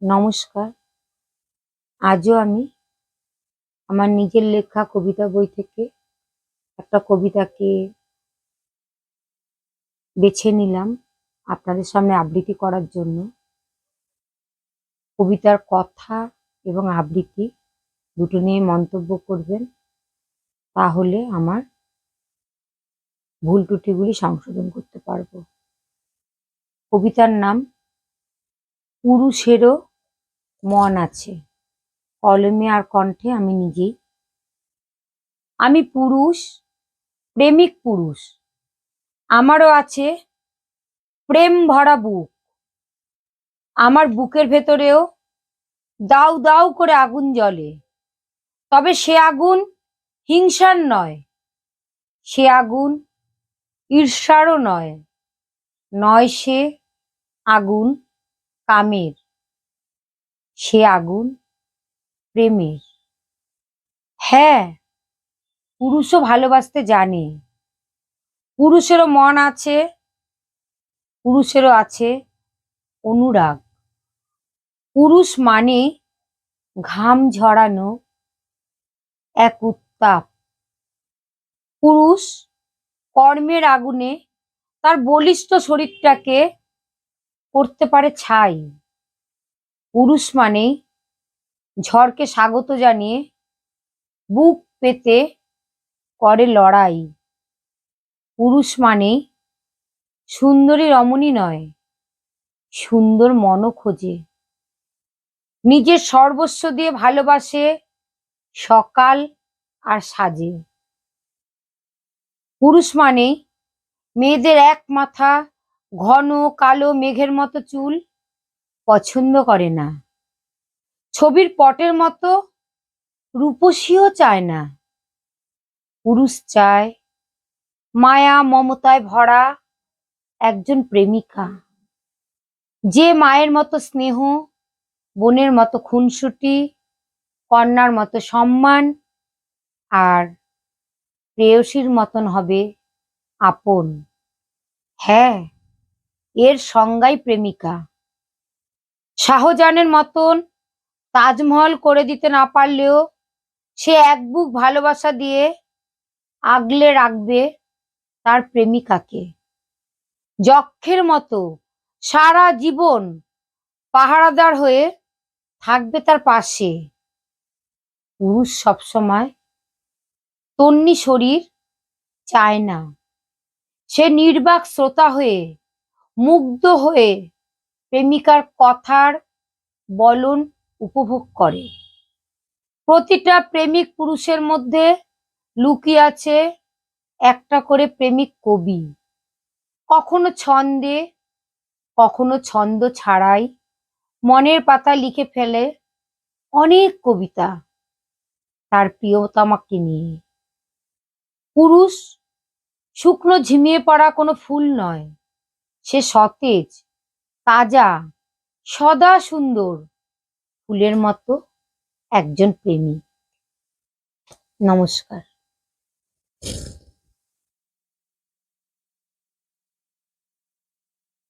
নমস্কার। আজও আমি আমার নিজের লেখা কবিতা বই থেকে একটা কবিতাকে বেছে নিলাম আপনাদের সামনে আবৃত্তি করার জন্য। কবিতার কথা এবং আবৃত্তি দুটো নিয়ে মন্তব্য করবেন, তাহলে আমার ভুল ত্রুটিগুলি সংশোধন করতে পারবো। কবিতার নাম পুরুষেরও মন আছে। কলমে আর কণ্ঠে আমি নিজেই। আমি পুরুষ, প্রেমিক পুরুষ। আমারও আছে প্রেম ভরা বুক। আমার বুকের ভেতরেও দাউ দাউ করে আগুন জ্বলে। তবে সে আগুন হিংসার নয়, সে আগুন ঈর্ষারও নয়। নয় সে আগুন কামের, সে আগুন প্রেমের। হ্যাঁ, পুরুষও ভালোবাসতে জানে। পুরুষেরও মন আছে, পুরুষেরও আছে অনুরাগ। পুরুষ মানে ঘাম ঝরানো এক উত্তাপ। পুরুষ কর্মের আগুনে তার বলিষ্ঠ শরীরটাকে করতে পারে ছাই। পুরুষ মানে ঝড়কে স্বাগত জানিয়ে বুক পেতে করে লড়াই। পুরুষ মানে সুন্দরী রমণী নয়, সুন্দর মনও খোঁজে। নিজের সর্বস্ব দিয়ে ভালোবাসে সকাল আর সাজে। পুরুষ মানে মেয়েদের এক মাথা ঘন কালো মেঘের মতো চুল পছন্দ করে না, ছবির পটের মতো রূপসীও চায় না। পুরুষ চায় মায়া মমতায় ভরা একজন প্রেমিকা, যে মায়ের মতো স্নেহ, বোনের মতো খুনসুটি, কন্যার মতো সম্মান আর প্রেয়সীর মতন হবে আপন। হ্যাঁ, এর সংজ্ঞাই প্রেমিকা। শাহজাহানের মতন তাজমহল করে দিতে না পারলেও সে এক বুক ভালোবাসা দিয়ে আগলে রাখবে তার প্রেমিকাকে। যক্ষের মতো সারা জীবন পাহারাদার হয়ে থাকবে তার পাশে। পুরুষ সবসময় তন্নি শরীর চায় না, সে নির্বাক শ্রোতা হয়ে মুগ্ধ হয়ে প্রেমিকার কথার বলন উপভোগ করে। প্রতিটা প্রেমিক পুরুষের মধ্যে লুকিয়ে আছে একটা করে প্রেমিক কবি। কখনো ছন্দে, কখনো ছন্দ ছাড়াই মনের পাতা লিখে ফেলে অনেক কবিতা তার প্রিয়তমাকে নিয়ে। পুরুষ শুকনো ঝিমিয়ে পড়া কোনো ফুল নয়, সে সতেজ, তাজা, সদা সুন্দর ফুলের মতো একজন প্রেমিক। নমস্কার।